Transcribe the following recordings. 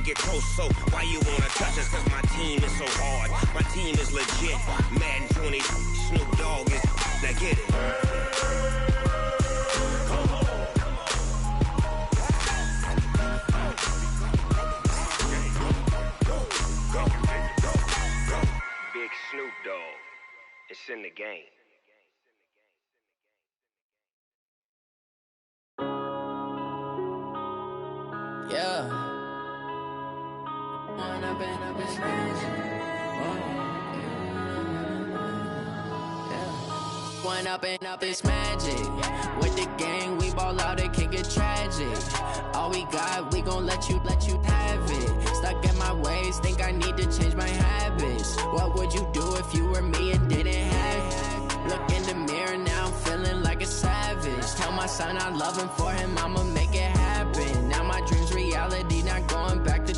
get close, so why you wanna touch us? Cause my team is so hard. My team is legit. Madden 20, Snoop Dogg is, now get it. Big Snoop Dogg. It's in the game. Yeah. One up and up is magic. With the gang, we ball out, it can get tragic. All we got, we gon' let you have it. Stuck in my ways, think I need to change my habits. What would you do if you were me and didn't have it? Look in the mirror now, I'm feeling like a savage. Tell my son I love him, for him I'ma make it happen. Now my dream's reality, not going back to.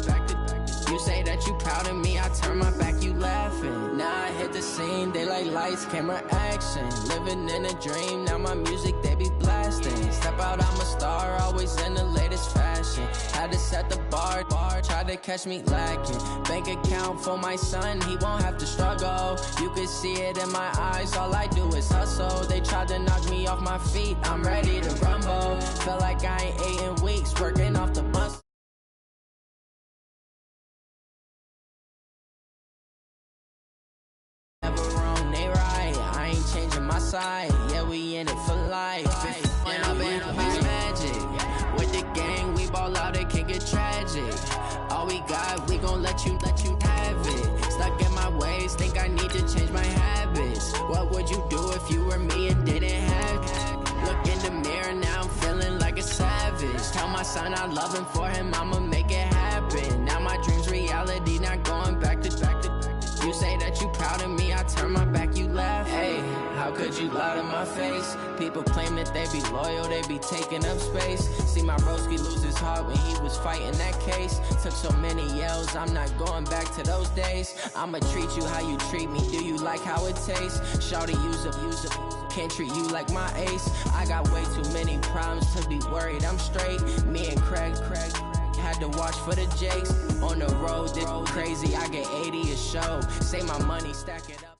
You say that you proud of me, I turn my back, you laughing. Now I hit the scene, they like lights, camera, action. Living in a dream, now my music, they be blasting. Step out, I'm a star, always in the latest fashion. Had to set the bar, try to catch me lacking. Bank account for my son, he won't have to struggle. You can see it in my eyes, all I do is hustle. They tried to knock me off my feet, I'm ready to rumble. Felt like I ain't ate in weeks, working off the bus. Side. Yeah, we in it for life. When I've been up is magic. With the gang, we ball out, it can get tragic. All we got, we gon' let you have it. Stuck in my ways, think I need to change my habits. What would you do if you were me and didn't have it? Look in the mirror, now I'm feeling like a savage. Tell my son I love him, for him I'ma make it happen. Now my dream's reality, not going back to. You say that you proud of me, I turn my back, you laugh. Hey, how could you lie to my face? People claim that they be loyal, they be taking up space. See my broski lose his heart when he was fighting that case. Took so many yells, I'm not going back to those days. I'ma treat you how you treat me, do you like how it tastes? Shawty, use up, can't treat you like my ace. I got way too many problems to be worried, I'm straight. Me and Craig had to watch for the Jakes. On the road, this crazy, I get 80 a show. Say my money, stack it up.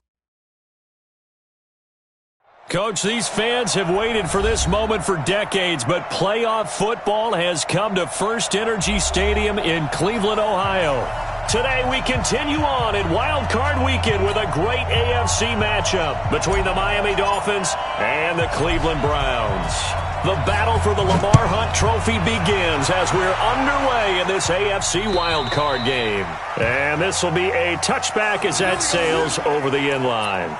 Coach, these fans have waited for this moment for decades, but playoff football has come to First Energy Stadium in Cleveland, Ohio. Today we continue on in Wild Card Weekend with a great AFC matchup between the Miami Dolphins and the Cleveland Browns. The battle for the Lamar Hunt Trophy begins as we're underway in this AFC Wild Card game. And this will be a touchback as that sails over the end line.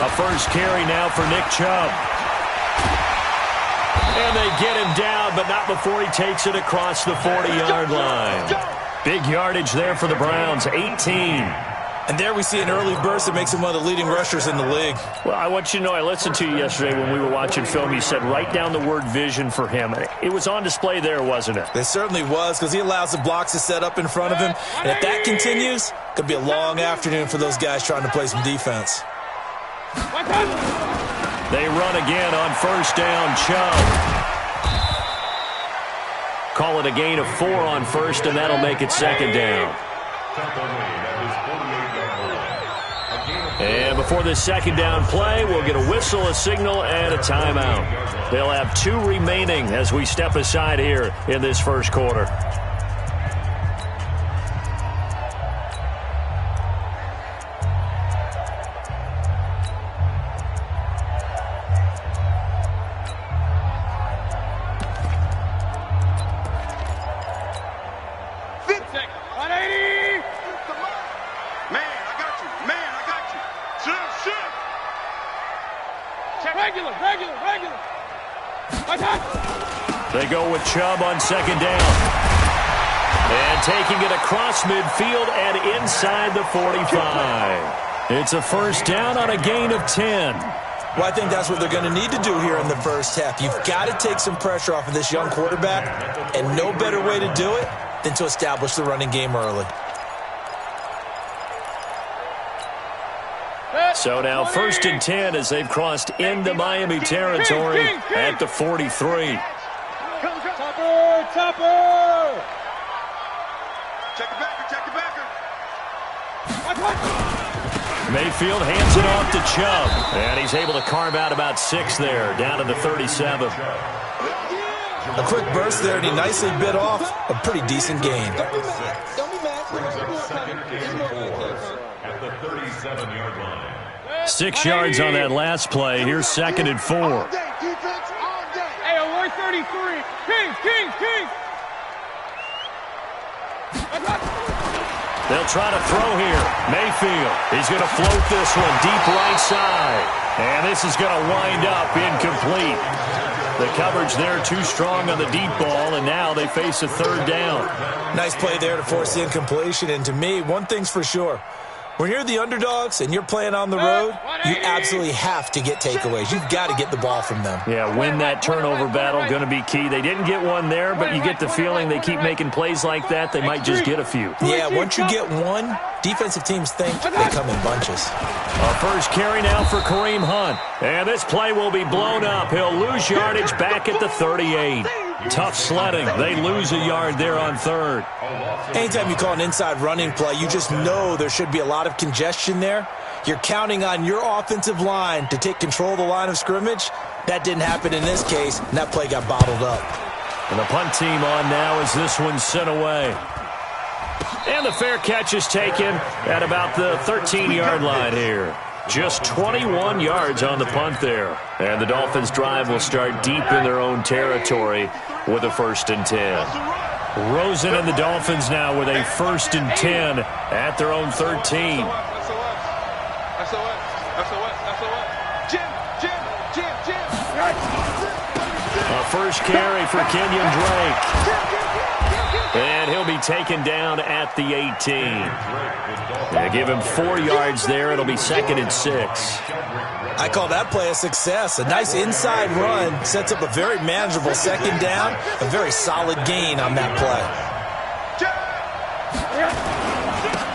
A first carry now for Nick Chubb. And they get him down, but not before he takes it across the 40-yard line. Big yardage there for the Browns, 18. And there we see an early burst that makes him one of the leading rushers in the league. Well, I want you to know, I listened to you yesterday when we were watching film. You said write down the word vision for him. It was on display there, wasn't it? It certainly was, because he allows the blocks to set up in front of him. And if that continues, it could be a long afternoon for those guys trying to play some defense. They run again on first down. Chubb. Call it a gain of 4 on first, and that'll make it second down. And before this second down play, we'll get a whistle, a signal, and a timeout. They'll have 2 remaining as we step aside here in this first quarter. They go with Chubb on second down. And taking it across midfield and inside the 45. It's a first down on a gain of 10. Well, I think that's what they're going to need to do here in the first half. You've got to take some pressure off of this young quarterback, and no better way to do it than to establish the running game early. So now first and 10 as they've crossed into Miami territory at the 43. Topper! Check it backer. Mayfield hands it off to Chubb, and he's able to carve out about 6 there, down to the 37. A quick burst there, and he nicely bit off a pretty decent gain. Don't be mad. At the 37-yard line. 6 yards on that last play. Here's second and 4. All day, defense, all day. Hey, alert 33. Kings. They'll try to throw here. Mayfield, he's going to float this one deep right side. And this is going to wind up incomplete. The coverage there too strong on the deep ball, and now they face a third down. Nice play there to force the incompletion. And to me, one thing's for sure. When you're the underdogs and you're playing on the road, you absolutely have to get takeaways. You've got to get the ball from them. Yeah, win that turnover battle, going to be key. They didn't get one there, but you get the feeling they keep making plays like that, they might just get a few. Yeah, once you get one, defensive teams think they come in bunches. A first carry now for Kareem Hunt. And this play will be blown up. He'll lose yardage back at the 38. Tough sledding. They lose a yard there on third. Anytime you call an inside running play, you just know there should be a lot of congestion there. You're counting on your offensive line to take control of the line of scrimmage. That didn't happen in this case, and that play got bottled up. And the punt team on now as this one's sent away. And the fair catch is taken at about the 13-yard line here. Just 21 yards on the punt there. And the Dolphins' drive will start deep in their own territory with a 1st and 10. Rosen and the Dolphins now with a 1st and 10 at their own 13. A first carry for Kenyon Drake. And he'll be taken down at the 18. They give him 4 yards there. It'll be 2nd and 6. I call that play a success. A nice inside run sets up a very manageable 2nd down. A very solid gain on that play.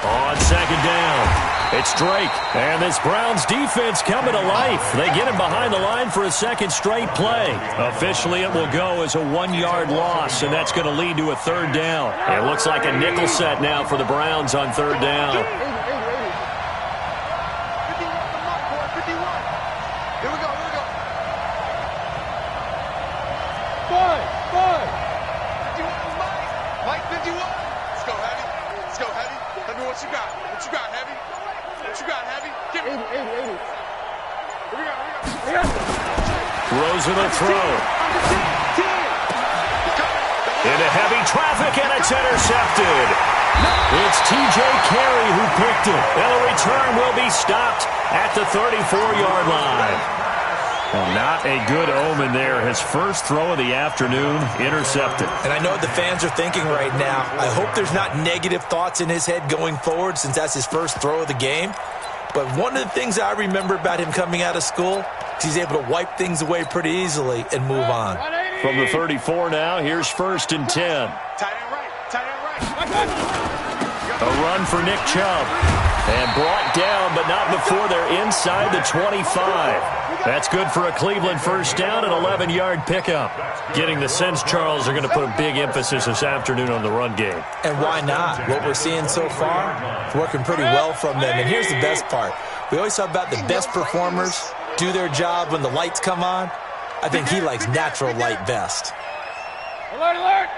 On 2nd down, it's Drake. And this Browns defense coming to life. They get him behind the line for a 2nd straight play. Officially, it will go as a 1-yard loss, and that's going to lead to a 3rd down. It looks like a nickel set now for the Browns on 3rd down. Rosen will throw. Into heavy traffic, and it's intercepted. It's T.J. Carey who picked it. And the return will be stopped at the 34-yard line. Well, not a good omen there. His first throw of the afternoon intercepted. And I know what the fans are thinking right now. I hope there's not negative thoughts in his head going forward since that's his first throw of the game. But one of the things I remember about him coming out of school is he's able to wipe things away pretty easily and move on. From the 34 now, here's 1st and 10. Tight end right. A run for Nick Chubb. And brought down, but not before they're inside the 25. That's good for a Cleveland first down, an 11-yard pickup. Getting the sense, Charles, are going to put a big emphasis this afternoon on the run game. And why not? What we're seeing so far is working pretty well from them. And here's the best part. We always talk about the best performers do their job when the lights come on. I think he likes natural light best. Alert!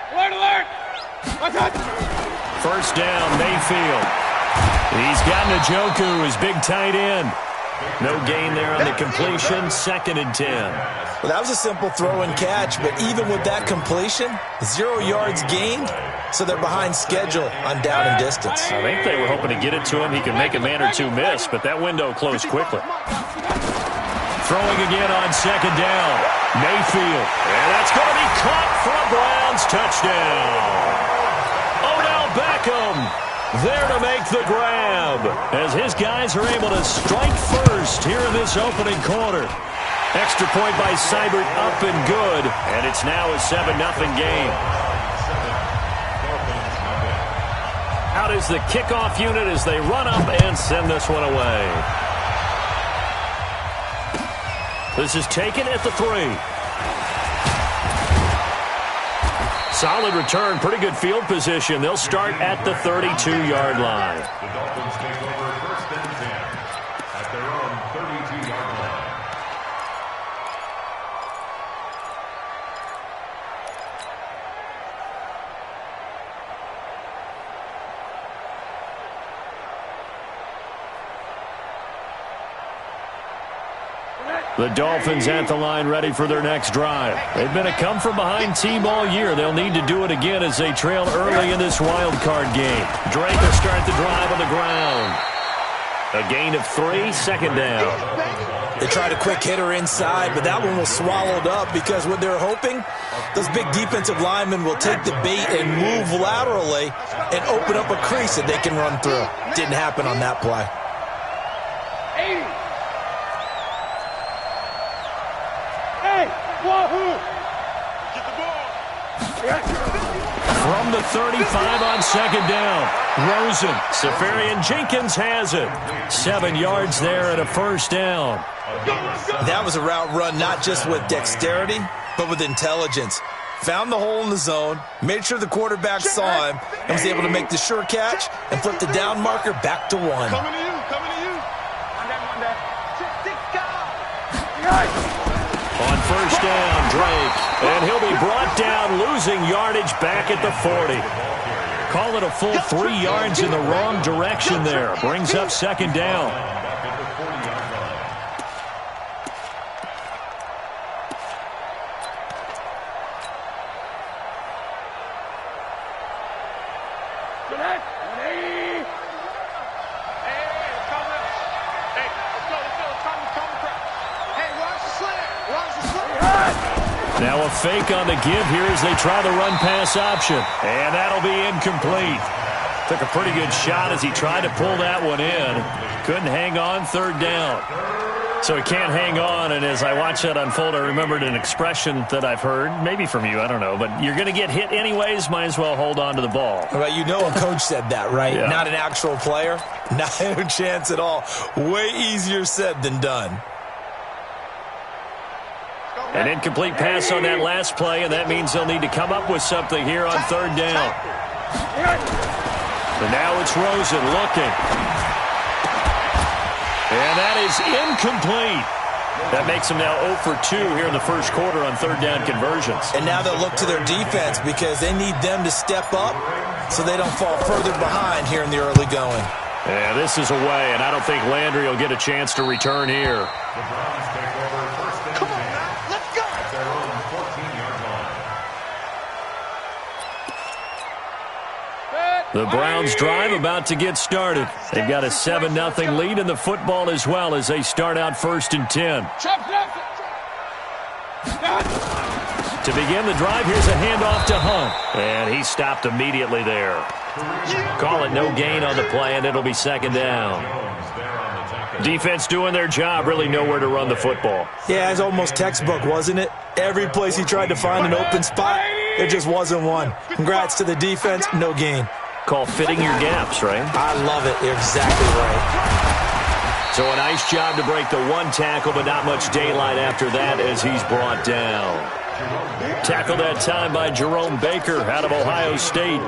First down, Mayfield. He's got Njoku, his big tight end. No gain there on the completion, 2nd and 10. Well, that was a simple throw and catch, but even with that completion, 0 yards gained, so they're behind schedule on down and distance. I think they were hoping to get it to him. He could make a man or two miss, but that window closed quickly. Throwing again on 2nd down. Mayfield. And that's going to be caught for a Browns touchdown. Odell Beckham There to make the grab, as his guys are able to strike first here in this opening quarter. Extra point by Seibert, up and good, and it's now a 7-0 game. Out is the kickoff unit as they run up and send this one away. This is taken at the 3. Solid return, pretty good field position. They'll start at the 32-yard line. The Dolphins take over 1st and 10 at their own 32-yard line. The Dolphins at the line ready for their next drive. They've been a come-from-behind team all year. They'll need to do it again as they trail early in this wild card game. Drake will start the drive on the ground. A gain of 3, second down. They tried a quick hitter inside, but that one was swallowed up because what they're hoping, those big defensive linemen will take the bait and move laterally and open up a crease that they can run through. Didn't happen on that play. 80. Wahoo! Get the ball. From the 35 on second down. Rosen, Safarian Jenkins has it. 7 yards there and a first down. That was a route run not just with dexterity, but with intelligence. Found the hole in the zone, made sure the quarterback saw him, and was able to make the sure catch and flip the down marker back to 1. Coming to you, coming to you. On that. On first down, Drake. And he'll be brought down, losing yardage back at the 40. Call it a full 3 yards in the wrong direction there. Brings up second down. Now a fake on the give here as they try the run-pass option. And that'll be incomplete. Took a pretty good shot as he tried to pull that one in. Couldn't hang on, third down. So he can't hang on, and as I watch that unfold, I remembered an expression that I've heard, maybe from you, I don't know, but you're going to get hit anyways, might as well hold on to the ball. Well, you know a coach said that, right? Yeah. Not an actual player. Not a chance at all. Way easier said than done. An incomplete pass on that last play, and that means they'll need to come up with something here on third down. And now it's Rosen looking. And that is incomplete. That makes them now 0 for 2 here in the first quarter on third down conversions. And now they'll look to their defense because they need them to step up so they don't fall further behind here in the early going. Yeah, this is away, and I don't think Landry will get a chance to return here. The Browns take over 1st and 10 at their own 14-yard line. The Browns drive about to get started. They've got a 7-0 lead in the football as well as they start out 1st and 10. To begin the drive, here's a handoff to Hunt. And he stopped immediately there. Call it no gain on the play, and it'll be second down. Defense doing their job, really nowhere to run the football. Yeah, it's almost textbook, wasn't it? Every place he tried to find an open spot, there just wasn't one. Congrats to the defense, no gain. Call fitting your gaps, right? I love it. You're exactly right. So a nice job to break the one tackle, but not much daylight after that as he's brought down. Tackle that time by Jerome Baker out of Ohio State.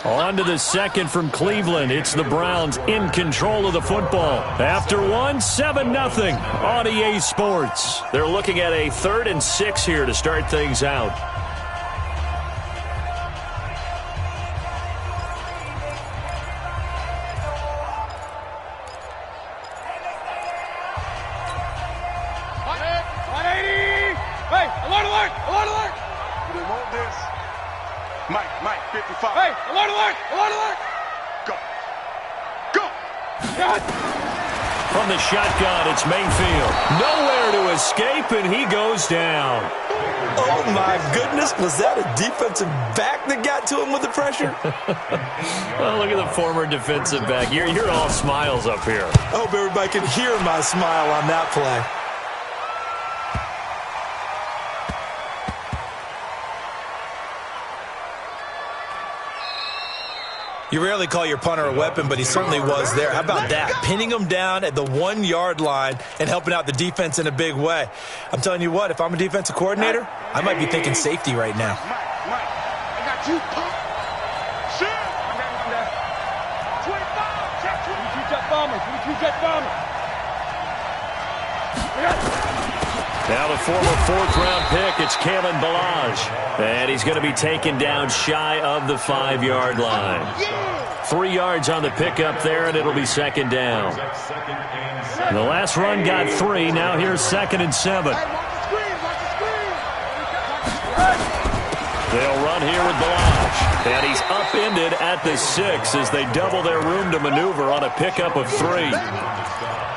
On to the second from Cleveland. It's the Browns in control of the football. After one, 7-0 on EA Sports. They're looking at a 3rd and 6 here to start things out. Mike, 55. Hey, alert! Go. From the shotgun, it's Mayfield. Nowhere to escape, and he goes down. Oh, my goodness. Was that a defensive back that got to him with the pressure? Oh, look at the former defensive back. You're all smiles up here. I hope everybody can hear my smile on that play. You rarely call your punter a weapon, but he certainly was there. How about that? Pinning him down at the 1-yard line and helping out the defense in a big way. I'm telling you what, if I'm a defensive coordinator, I might be thinking safety right now. Mike, I got you. Shit. I'm 25. Check 22 jet bomber. 22 jet bomber. Now the former fourth-round pick, it's Kalen Ballage. And he's going to be taken down shy of the 5-yard line. 3 yards on the pickup there, and it'll be second down. The last run got 3. Now here's 2nd and 7. They'll run here with Ballage. And he's upended at the 6 as they double their room to maneuver on a pickup of 3.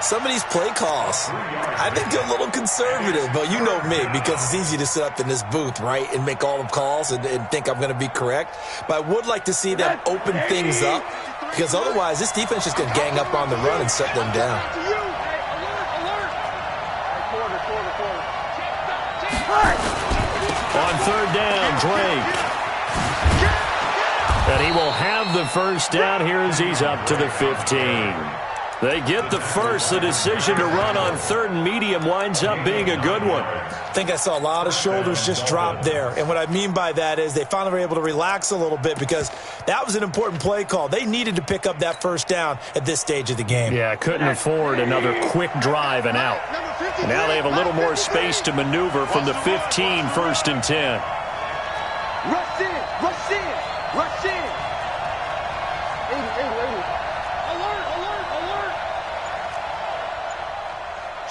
Some of these play calls, I think they're a little conservative, but you know me, because it's easy to sit up in this booth, right, and make all the calls and think I'm going to be correct. But I would like to see them open things up, because otherwise this defense is going to gang up on the run and shut them down. On 3rd down, Drake. And he will have the first down here as he's up to the 15. They get the first. The decision to run on 3rd and medium winds up being a good one. I think I saw a lot of shoulders just drop there. And what I mean by that is they finally were able to relax a little bit because that was an important play call. They needed to pick up that first down at this stage of the game. Yeah, couldn't afford another quick drive and out. Now they have a little more space to maneuver from the 15, 1st and 10. Rush in, rush in, rush in. 80. Alert, alert, alert.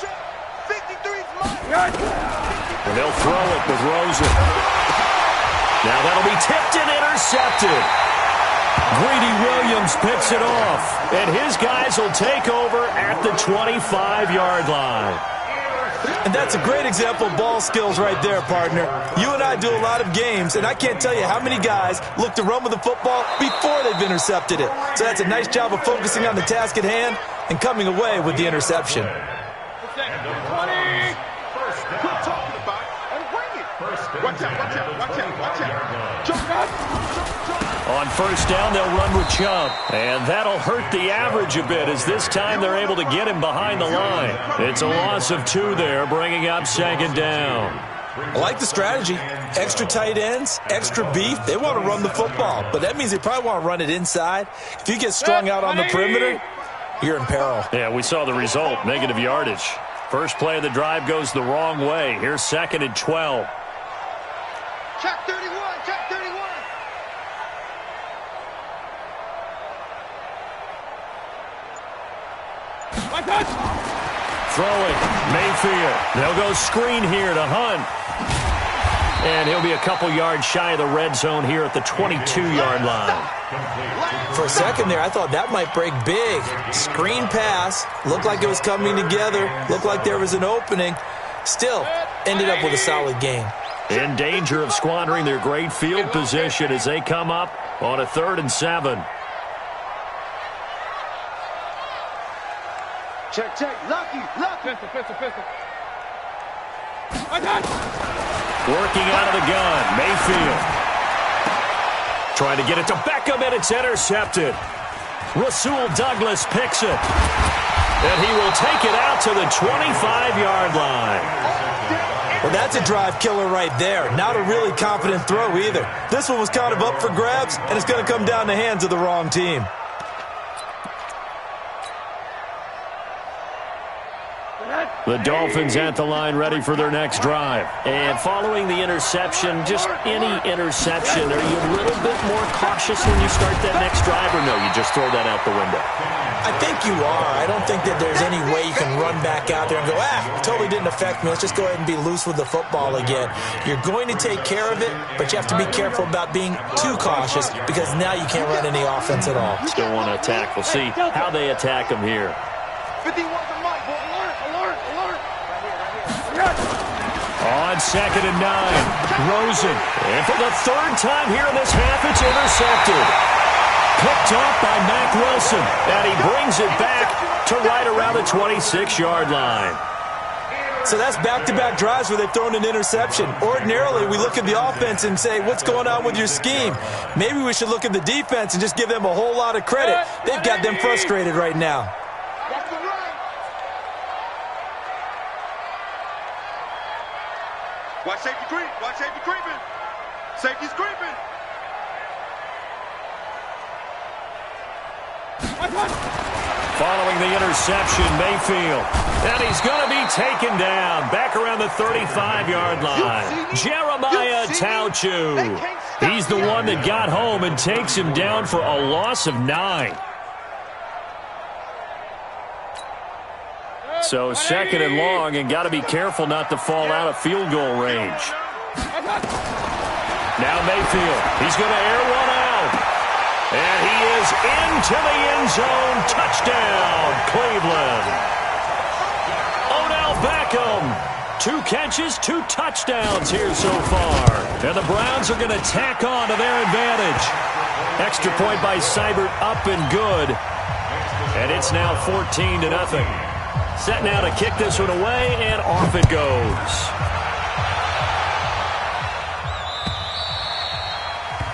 Check. 53's mine. And they'll throw it with Rosen. Now that'll be tipped and intercepted. Greedy Williams picks it off, and his guys will take over at the 25-yard line. And that's a great example of ball skills right there, partner. You and I do a lot of games, and I can't tell you how many guys look to run with the football before they've intercepted it. So that's a nice job of focusing on the task at hand and coming away with the interception. 20. Quit talking about it and bring it. Watch out. Jump out. On 1st down, they'll run with Chubb. And that'll hurt the average a bit as this time they're able to get him behind the line. It's a loss of 2 there, bringing up 2nd down. I like the strategy. Extra tight ends, extra beef. They want to run the football, but that means they probably want to run it inside. If you get strung out on the perimeter, you're in peril. Yeah, we saw the result, negative yardage. First play of the drive goes the wrong way. Here's 2nd and 12. Check 31. Throwing, Mayfield. They'll go screen here to Hunt. And he'll be a couple yards shy of the red zone here at the 22-yard line. For a second there, I thought that might break big. Screen pass. Looked like it was coming together. Looked like there was an opening. Still, ended up with a solid game. In danger of squandering their great field position as they come up on a 3rd and 7. Check. Lucky. Pistol. Working out of the gun, Mayfield. Trying to get it to Beckham, and it's intercepted. Rasul Douglas picks it. And he will take it out to the 25-yard line. Well, that's a drive killer right there. Not a really confident throw either. This one was kind of up for grabs, and it's going to come down the hands of the wrong team. The Dolphins at the line ready for their next drive. And following the interception, just any interception, are you a little bit more cautious when you start that next drive, or no, you just throw that out the window? I think you are. I don't think that there's any way you can run back out there and go, it totally didn't affect me. Let's just go ahead and be loose with the football again. You're going to take care of it, but you have to be careful about being too cautious because now you can't run any offense at all. Still want to attack. We'll see how they attack them here. On 2nd and 9, Rosen. And for the third time here in this half, it's intercepted. Picked off by Mack Wilson. And he brings it back to right around the 26-yard line. So that's back-to-back drives where they've thrown an interception. Ordinarily, we look at the offense and say, what's going on with your scheme? Maybe we should look at the defense and just give them a whole lot of credit. They've got them frustrated right now. Watch safety creep. Watch safety creeping. Safety's creeping. Following the interception, Mayfield. And he's going to be taken down back around the 35-yard line. Jeremiah Tauchu. He's the one that got home and takes him down for a loss of 9. So 2nd and long, and got to be careful not to fall out of field goal range. Now Mayfield. He's going to air one out. And he is into the end zone. Touchdown, Cleveland. Odell Beckham. 2 catches, 2 touchdowns here so far. And the Browns are going to tack on to their advantage. Extra point by Seibert, up and good. And it's now 14-0. Set now to kick this one away, and off it goes.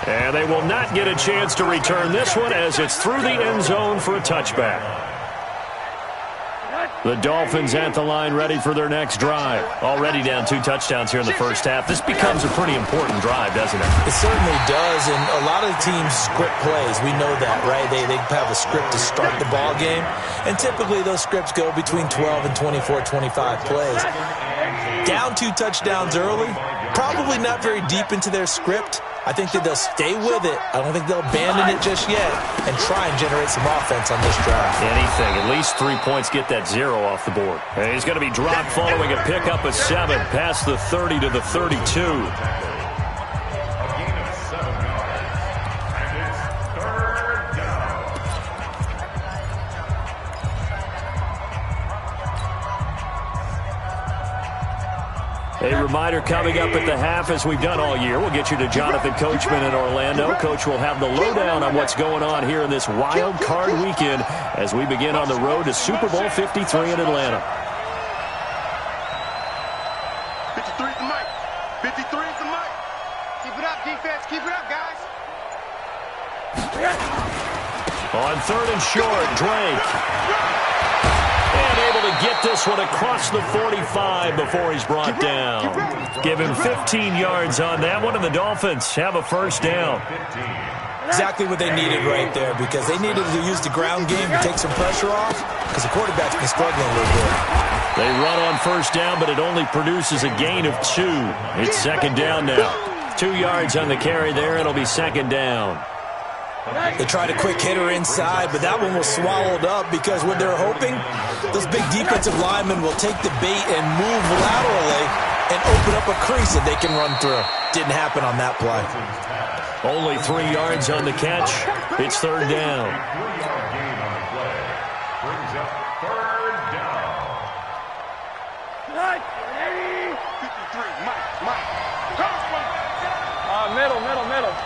And they will not get a chance to return this one as it's through the end zone for a touchback. The Dolphins at the line ready for their next drive. Already down 2 touchdowns here in the first half. This becomes a pretty important drive, doesn't it? It certainly does, and a lot of teams script plays. We know that, right? They have a script to start the ball game, and typically those scripts go between 12 and 24, 25 plays. Down 2 touchdowns early, probably not very deep into their script. I think that they'll stay with it. I don't think they'll abandon it just yet and try and generate some offense on this drive. Anything. At least 3 points, get that 0 off the board. And he's going to be dropped following a pickup of 7 past the 30 to the 32. A reminder coming up at the half, as we've done all year. We'll get you to Jonathan Coachman in Orlando. Coach will have the lowdown on what's going on here in this wild card weekend as we begin on the road to Super Bowl 53 in Atlanta. 53 is the mic. 53 is the mic. Keep it up, defense. Keep it up, guys. On 3rd and short, Drake. And able to get this one across the 45 before he's brought down. Give him 15 yards on that one, and the Dolphins have a first down. Exactly what they needed right there, because they needed to use the ground game to take some pressure off, because the quarterback's been struggling a little bit. They run on first down, but it only produces a gain of 2. It's 2nd down now. 2 yards on the carry there. It'll be 2nd down. They tried a quick hitter inside, but that one was swallowed up because what they're hoping, those big defensive linemen will take the bait and move laterally and open up a crease that they can run through. Didn't happen on that play. Only 3 yards on the catch. It's 3rd down. 3-yard gain on the play. Brings up 3rd down. 53, Mike. Middle.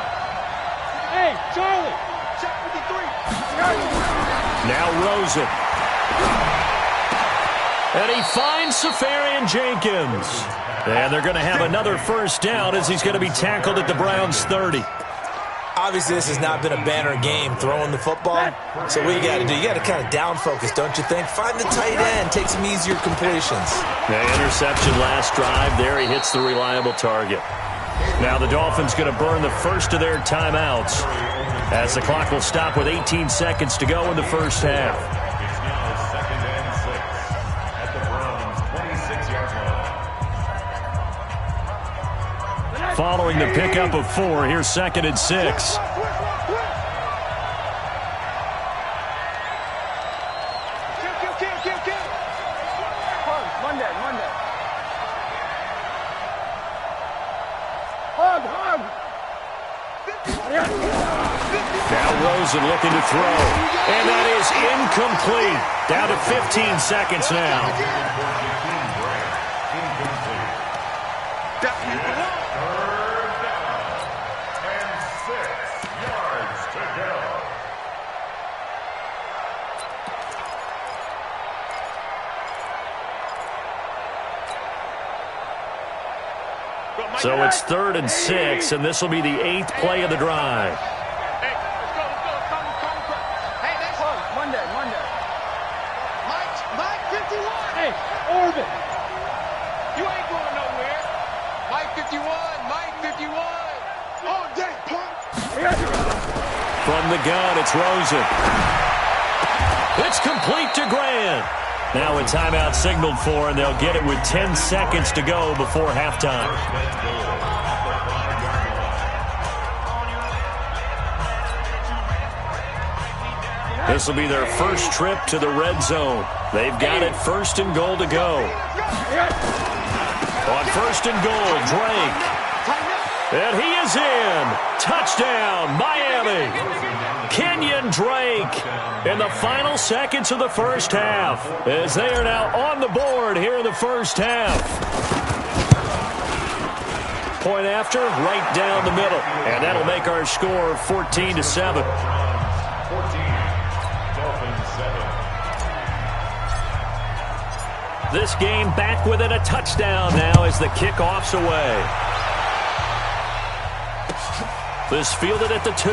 Hey, Charlie! Check 53. Now Rosen. And he finds Safarian Jenkins. And they're going to have another first down as he's going to be tackled at the Browns' 30. Obviously, this has not been a banner game throwing the football. So what you got to do, you got to kind of down focus, don't you think? Find the tight end, take some easier completions. The interception last drive there. He hits the reliable target. Now the Dolphins going to burn the first of their timeouts as the clock will stop with 18 seconds to go in the first half. It's now 2nd and 6 at the Browns' 26-yard line. Following the pickup of 4, here's 2nd and 6. Rosen looking to throw. And that is incomplete. Down to 15 seconds now. So it's 3rd and 6, and this will be the 8th play of the drive. Hey, let's go. Hey, that's Monday. Mike 51. Hey, Orvin. You ain't going nowhere. Mike 51. All day, punk. From the gun, it's Rosen. It's complete to Grant. Now a timeout signaled for, and they'll get it with 10 seconds to go before halftime. This will be their first trip to the red zone. They've got it 1st and goal to go. On 1st and goal, Drake. And he is in. Touchdown, Miami. Kenyon Drake in the final seconds of the first half, as they are now on the board here in the first half. Point after, right down the middle. And that'll make our score 14-7. 14, This game back within a touchdown now as the kickoff's away. This fielded at the 2.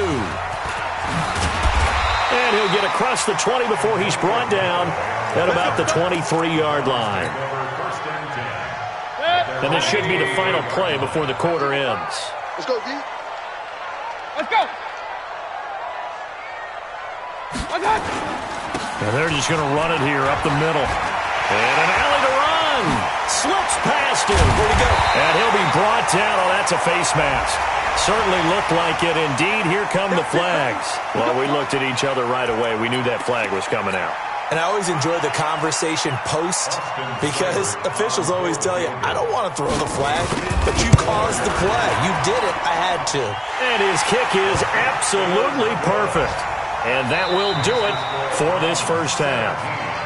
And he'll get across the 20 before he's brought down at about the 23-yard line. And this should be the final play before the quarter ends. Let's go, D. Let's go. And they're just going to run it here up the middle. And an alley to run. Slips past him. Where'd he go? And he'll be brought down. Oh, that's a face mask. Certainly looked like it. Indeed, here come the flags. Well, we looked at each other right away. We knew that flag was coming out. And I always enjoy the conversation post, because officials always tell you, I don't want to throw the flag, but you caused the play. You did it. I had to. And his kick is absolutely perfect. And that will do it for this first half.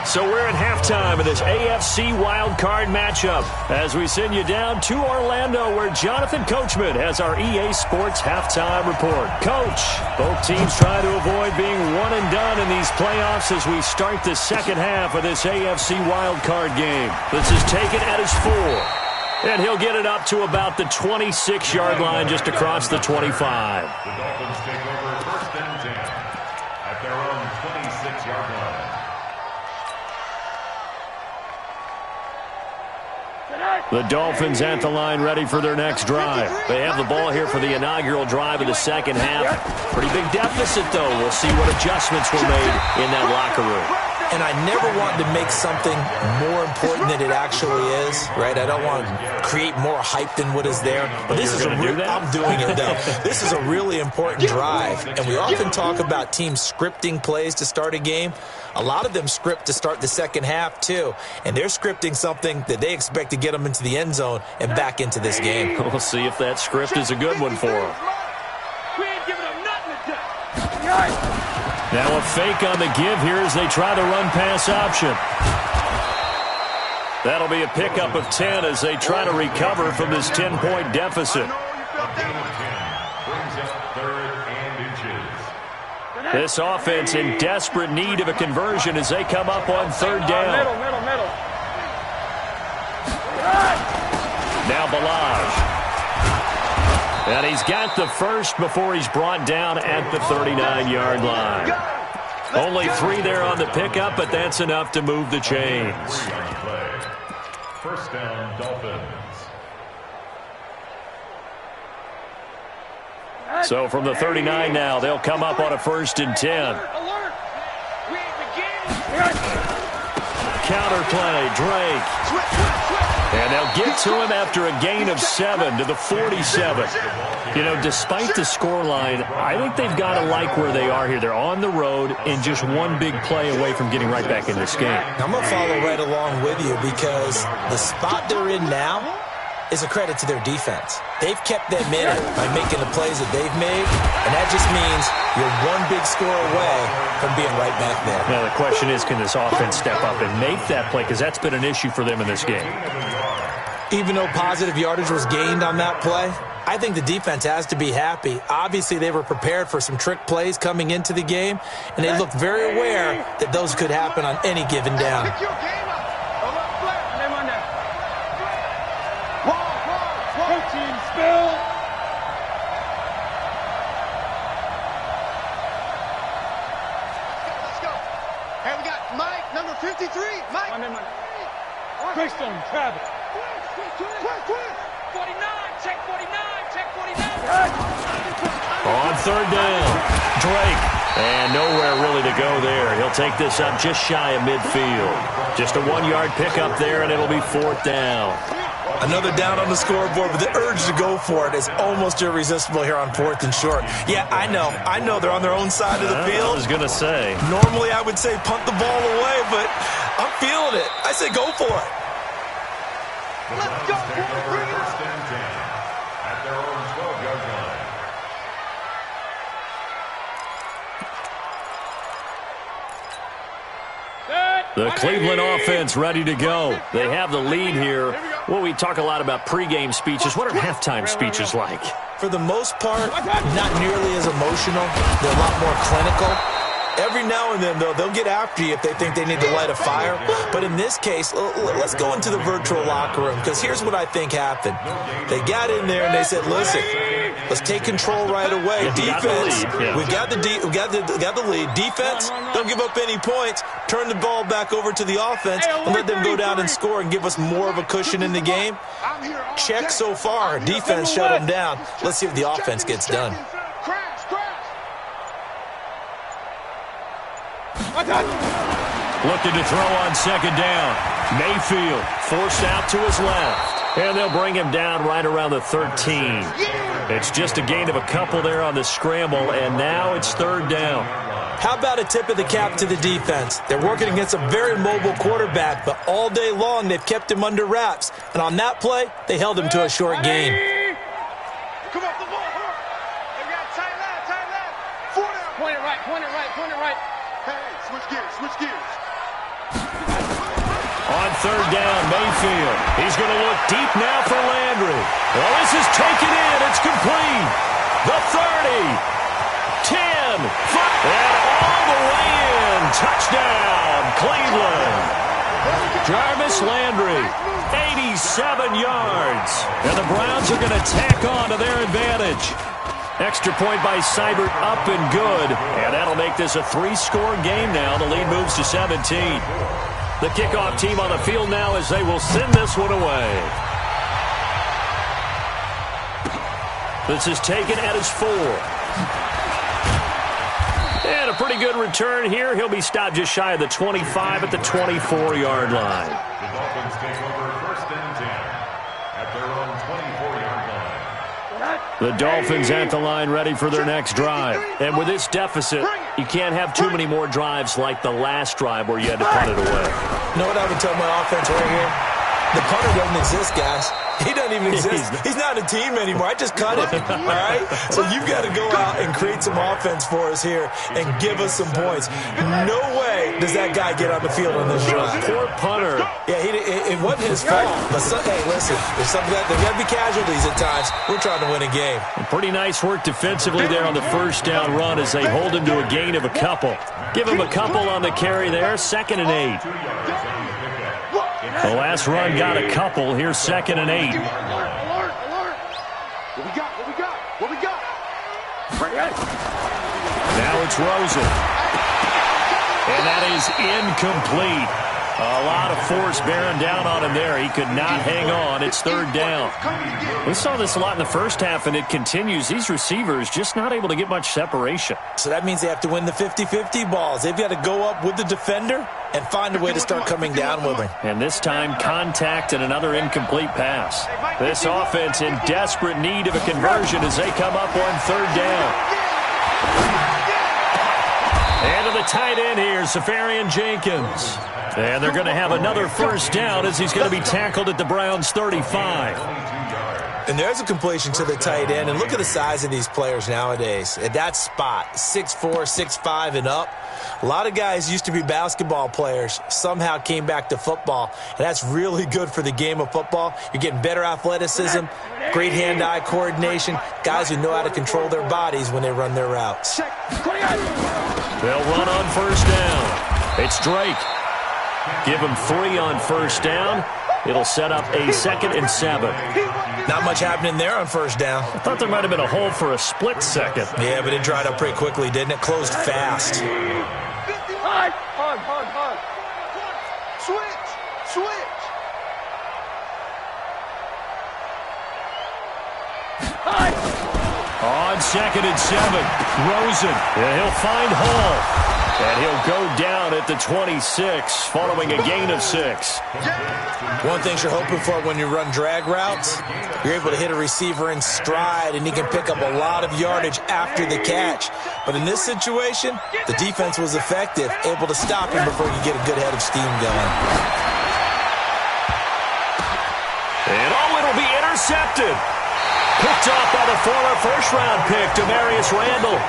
So we're at halftime of this AFC wildcard matchup as we send you down to Orlando, where Jonathan Coachman has our EA Sports halftime report. Coach, both teams try to avoid being one and done in these playoffs as we start the second half of this AFC wildcard game. This is taken at his 4. And he'll get it up to about the 26-yard line, just across the 25. The Dolphins take over 1st and 10 at their own 26-yard line. The Dolphins at the line, ready for their next drive. They have the ball here for the inaugural drive of the second half. Pretty big deficit, though. We'll see what adjustments were made in that locker room. And I never want to make something more important than it actually is, right? I don't want to create more hype than what is there. But this is I'm doing it, though. This is a really important drive. And we often talk about teams scripting plays to start a game. A lot of them script to start the second half, too. And they're scripting something that they expect to get them into the end zone and back into this game. We'll see if that script is a good one for them. We ain't giving them nothing to do. Now a fake on the give here as they try the run-pass option. That'll be a pickup of 10 as they try to recover from this 10-point deficit. A gain of 10 brings up 3rd and inches. This offense in desperate need of a conversion as they come up on 3rd down. Middle. Now Balaj. And he's got the first before he's brought down at the 39-yard line. Only 3 there on the pickup, but that's enough to move the chains. 1st down, Dolphins. So from the 39 now, they'll come up on a 1st and 10. Alert! We ain't beginning. Counter play, Drake. And they'll get to him after a gain of 7 to the 47. You know, despite the scoreline, I think they've got to like where they are here. They're on the road and just one big play away from getting right back in this game. I'm going to follow right along with you, because the spot they're in now, is a credit to their defense. They've kept them in it by making the plays that they've made, and that just means you're one big score away from being right back there. Now the question is, can this offense step up and make that play? Because that's been an issue for them in this game. Even though positive yardage was gained on that play, I think the defense has to be happy. Obviously, they were prepared for some trick plays coming into the game, and they looked very aware that those could happen on any given down. Travis. 49, check 49, check 49. On third down, Drake. And nowhere really to go there. He'll take this up just shy of midfield. Just a 1-yard pickup there, and it'll be fourth down. Another down on the scoreboard, but the urge to go for it is almost irresistible here on fourth and short. Yeah, I know they're on their own side of the field. I was going to say. Normally I would say punt the ball away, but I'm feeling it. I say go for it. Let's go, take over first and 10 at their own 12-yard line. The Cleveland offense ready to go. They have the lead here. Well, we talk a lot about pregame speeches. What are halftime speeches like? For the most part, not nearly as emotional. They're a lot more clinical. Every now and then, though, they'll get after you if they think they need to light a fire. But in this case, let's go into the virtual locker room, because here's what I think happened. They got in there and they said, listen, let's take control right away. Defense, we've got the lead. Defense, don't give up any points. Turn the ball back over to the offense and let them go down and score and give us more of a cushion in the game. Check so far. Defense shut them down. Let's see if the offense gets done. Looking to throw on second down. Mayfield forced out to his left. And they'll bring him down right around the 13. It's just a gain of a couple there on the scramble, and now it's third down. How about a tip of the cap to the defense? They're working against a very mobile quarterback, but all day long they've kept him under wraps. And on that play, they held him to a short gain. Come off the ball, they got tight left. Point it right. Hey, switch gears. On third down, Mayfield. He's going to look deep now for Landry. Well, this is taken in. It's complete. The 30, 10, 5, and all the way in. Touchdown, Cleveland. Jarvis Landry, 87 yards. And the Browns are going to tack on to their advantage. Extra point by Seibert, up and good. And that'll make this a 3-score game now. The lead moves to 17. The kickoff team on the field now as they will send this one away. This is taken at his 4. And a pretty good return here. He'll be stopped just shy of the 25 at the 24-yard line. The Dolphins take over first and 10 at their own 24-yard line. The Dolphins at the line ready for their next drive. And with this deficit, you can't have too many more drives like the last drive where you had to punt it away. You know what I would tell my offense right here? The punter doesn't exist, guys. He doesn't even exist. He's not a team anymore. I just cut him, all right? So you've got to go out and create some offense for us here and give us some points. No way does that guy get on the field on this drive. Poor punter. Yeah, it wasn't his fault. But hey, listen, there's something there got to be casualties at times. We're trying to win a game. Pretty nice work defensively there on the first down run as they hold him to a gain of a couple. Give him a couple on the carry there, 2nd and 8. The last run got a couple. Here's 2nd and 8. Alert. What we got? Now it's Rosen. And that is incomplete. A lot of force bearing down on him there. He could not hang on. It's third down. We saw this a lot in the first half, and it continues. These receivers just not able to get much separation. So that means they have to win the 50-50 balls. They've got to go up with the defender and find a way to start coming down with him. And this time, contact and another incomplete pass. This offense in desperate need of a conversion as they come up on third down. And to the tight end here, Safarian Jenkins. And they're going to have another first down as he's going to be tackled at the Browns' 35. And there's a completion to the tight end. And look at the size of these players nowadays. At that spot, 6'4", 6'5", and up. A lot of guys used to be basketball players, somehow came back to football. And that's really good for the game of football. You're getting better athleticism, great hand-eye coordination, guys who know how to control their bodies when they run their routes. They'll run on first down. It's Drake. Give him 3 on first down. It'll set up a 2nd and 7. Not much happening there on first down. I thought there might have been a hole for a split second. Yeah, but it dried up pretty quickly, didn't it? Closed fast. Hard. Switch. On 2nd and 7, Rosen. Yeah, he'll find Hall. And he'll go down at the 26 following a gain of 6. One thing you're hoping for when you run drag routes, you're able to hit a receiver in stride, and he can pick up a lot of yardage after the catch. But in this situation, the defense was effective, able to stop him before you get a good head of steam going. And it'll be intercepted. Picked off by the former first-round pick, Demarius Randall.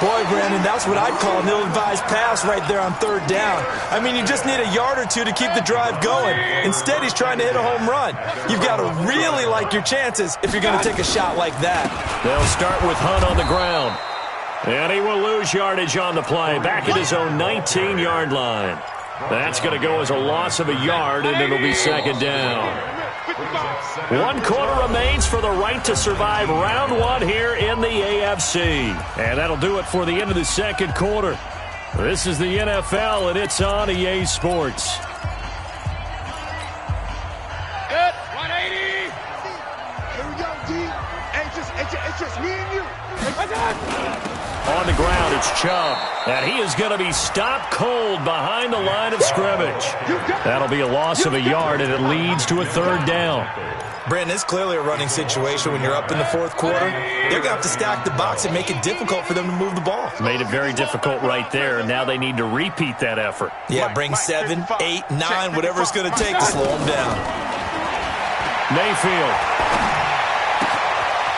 Boy, Brandon, that's what I'd call an ill-advised pass right there on 3rd down. I mean, you just need a yard or 2 to keep the drive going. Instead, he's trying to hit a home run. You've got to really like your chances if you're going to take a shot like that. They'll start with Hunt on the ground. And he will lose yardage on the play, back at his own 19-yard line. That's going to go as a loss of a yard, and it'll be 2nd down. 1 quarter remains for the right to survive round 1 here in the AFC. And that'll do it for the end of the 2nd quarter. This is the NFL, and it's on EA Sports. Good. 180. Here we go, D. It's just me and you. On the ground, it's Chubb. And he is going to be stopped cold behind the line of scrimmage. That'll be a loss of a yard, and it leads to a 3rd down. Brandon, it's clearly a running situation when you're up in the 4th quarter. They're going to have to stack the box and make it difficult for them to move the ball. Made it very difficult right there, and now they need to repeat that effort. Yeah, bring 7, 8, 9, whatever it's going to take to slow them down. Mayfield.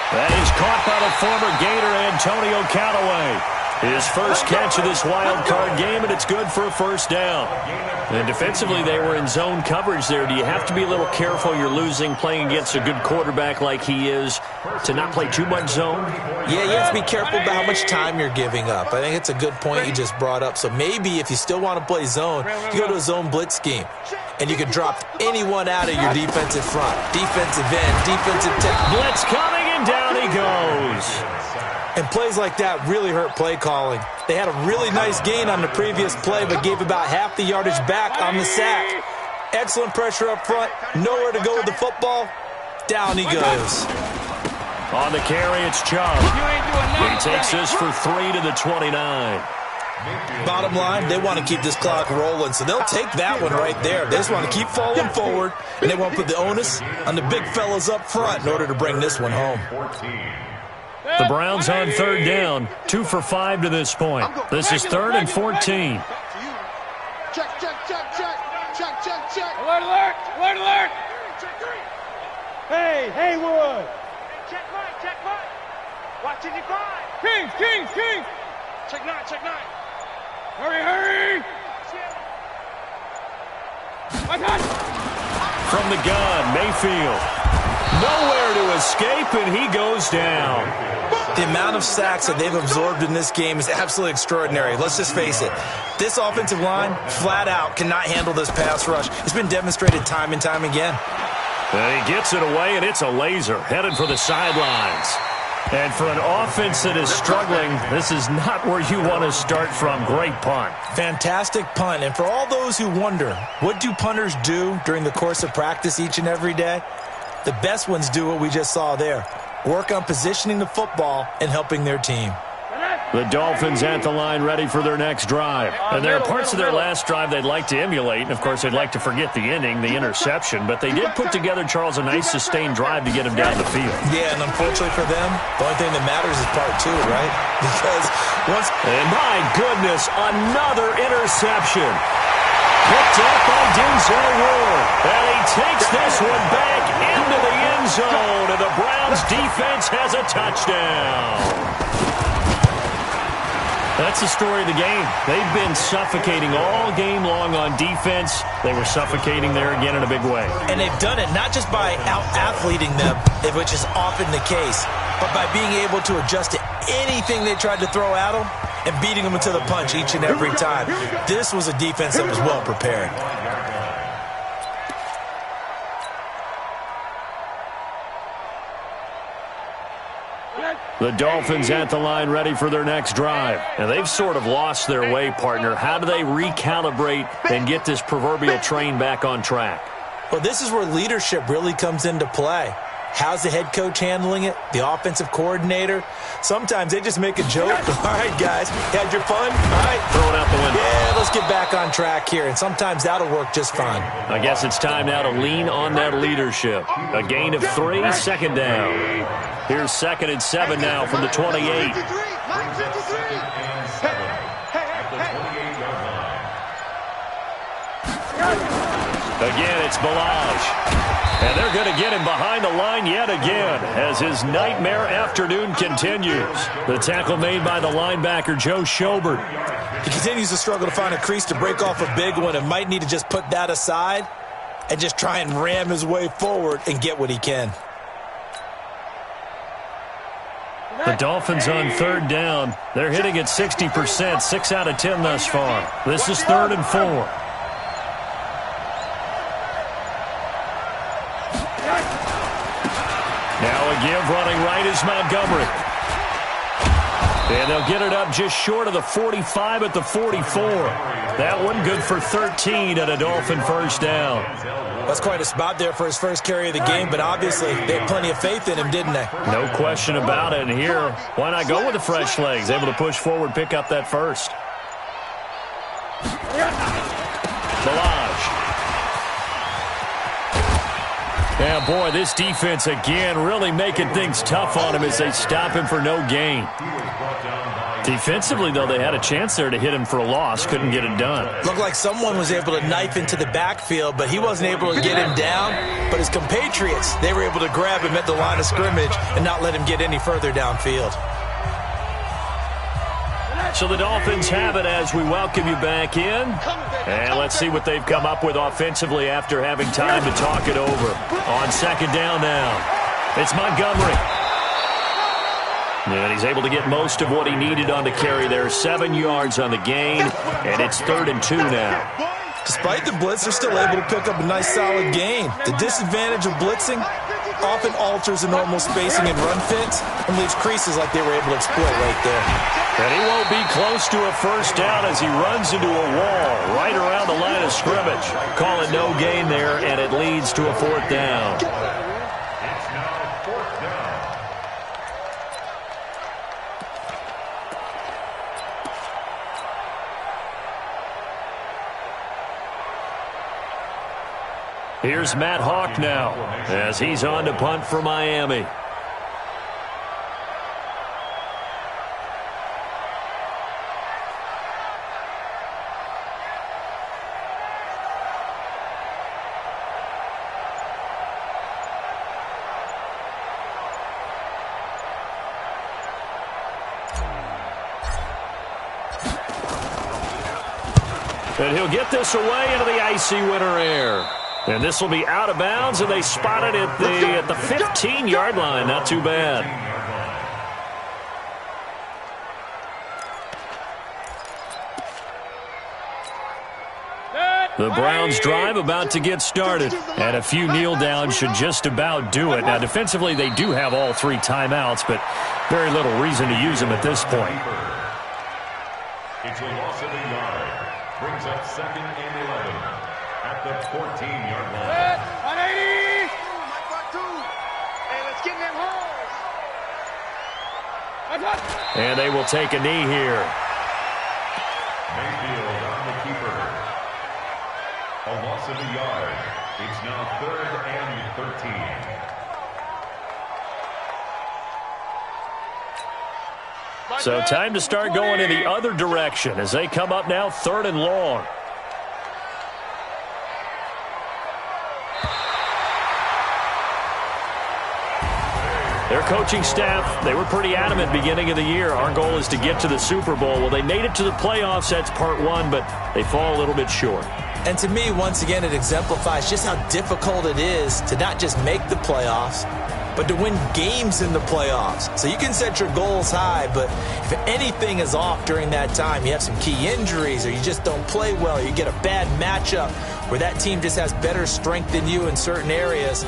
That is caught by the former Gator Antonio Callaway. His first catch of this wild card game, and it's good for a 1st down. And defensively, they were in zone coverage there. Do you have to be a little careful? You're losing, playing against a good quarterback like he is, to not play too much zone? Yeah, you have to be careful about how much time you're giving up. I think it's a good point you just brought up. So maybe if you still want to play zone, you go to a zone blitz scheme. And you can drop anyone out of your defensive front. Defensive end, defensive tackle. Blitz coming, and down he goes. And plays like that really hurt play calling. They had a really nice gain on the previous play, but gave about half the yardage back on the sack. Excellent pressure up front. Nowhere to go with the football. Down he goes. On the carry, it's Chubb. He takes this for 3 to the 29. Bottom line, they want to keep this clock rolling, so they'll take that one right there. They just want to keep falling forward, and they want to put the onus on the big fellas up front in order to bring this one home. The Browns on 3rd down, 2 for 5 to this point. This is 3rd and 14. Check. Alert. Hey, Haywood. Check right. Watching you find. Kings. Check 9. Hurry. From the gun, Mayfield. Nowhere to escape, and he goes down. The amount of sacks that they've absorbed in this game is absolutely extraordinary. Let's just face it. This offensive line, flat out, cannot handle this pass rush. It's been demonstrated time and time again. And he gets it away, and it's a laser headed for the sidelines. And for an offense that is struggling, this is not where you want to start from. Great punt. Fantastic punt. And for all those who wonder, what do punters do during the course of practice each and every day? The best ones do what we just saw there. Work on positioning the football and helping their team. The Dolphins at the line ready for their next drive. And there are parts of their last drive they'd like to emulate. And, of course, they'd like to forget the inning, the interception. But they did put together, Charles, a nice sustained drive to get him down the field. Yeah, and unfortunately for them, the only thing that matters is part two, right? Because once... And my goodness, another interception. Picked up by Denzel Ward. And he takes this one back into the end zone. And the Browns defense has a touchdown. That's the story of the game. They've been suffocating all game long on defense. They were suffocating there again in a big way. And they've done it not just by out-athleting them, which is often the case, but by being able to adjust to anything they tried to throw at them and beating them to the punch each and every time. This was a defense that was well prepared. The Dolphins at the line ready for their next drive. And they've sort of lost their way, partner. How do they recalibrate and get this proverbial train back on track? Well, this is where leadership really comes into play. How's the head coach handling it? The offensive coordinator? Sometimes they just make a joke. All right, guys, you had your fun? All right. Throw it out the window. Yeah, let's get back on track here. And sometimes that'll work just fine. I guess it's time now to lean on that leadership. A gain of 3, second down. Here's 2nd and 7 now from the 28. Brings up 2nd and 7 at the 28-yard line. Again, it's Balaj. And they're going to get him behind the line yet again as his nightmare afternoon continues. The tackle made by the linebacker, Joe Schobert. He continues to struggle to find a crease to break off a big one and might need to just put that aside and just try and ram his way forward and get what he can. The Dolphins on 3rd down. They're hitting at 60%, 6 out of 10 thus far. This is 3rd and 4. Now a give running right is Montgomery. And they'll get it up just short of the 45 at the 44. That one good for 13 and a Dolphin first down. That's quite a spot there for his first carry of the game, but obviously they had plenty of faith in him, didn't they? No question about it. And here, why not go with the fresh legs? Able to push forward, pick up that first. Balaj. Yeah, boy, this defense again really making things tough on him as they stop him for no gain. Defensively, though, they had a chance there to hit him for a loss. Couldn't get it done. Looked like someone was able to knife into the backfield, but he wasn't able to get him down. But his compatriots, they were able to grab him at the line of scrimmage and not let him get any further downfield. So the Dolphins have it as we welcome you back in. And let's see what they've come up with offensively after having time to talk it over. On 2nd down now, it's Montgomery. And he's able to get most of what he needed on the carry there. 7 yards on the gain, and it's 3rd and 2 now. Despite the blitz, they're still able to pick up a nice solid gain. The disadvantage of blitzing often alters the normal spacing and run fits and leaves creases like they were able to exploit right there. And he won't be close to a first down as he runs into a wall right around the line of scrimmage. Call it no gain there, and it leads to a 4th down. It's now 4th down. Here's Matt Hawk now as he's on to punt for Miami. And he'll get this away into the icy winter air. And this will be out of bounds, and they spot it at the 15-yard line. Not too bad. The Browns drive about to get started. And a few kneel downs should just about do it. Now, defensively, they do have all 3 timeouts, but very little reason to use them at this point. It's a loss of a yard. Brings up 2nd and 11 at the 14-yard line. 180! Hey, let's get in them holes! And they will take a knee here. Mayfield on the keeper. A loss of a yard. It's now 3rd and 13. So time to start going in the other direction as they come up now 3rd and long. Their coaching staff, they were pretty adamant beginning of the year. Our goal is to get to the Super Bowl. Well, they made it to the playoffs. That's part one, but they fall a little bit short. And to me, once again, it exemplifies just how difficult it is to not just make the playoffs, but to win games in the playoffs. So you can set your goals high, but if anything is off during that time, you have some key injuries or you just don't play well, you get a bad matchup where that team just has better strength than you in certain areas,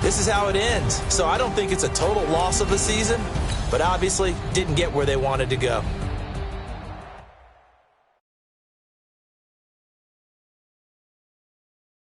this is how it ends. So I don't think it's a total loss of a season, but obviously didn't get where they wanted to go.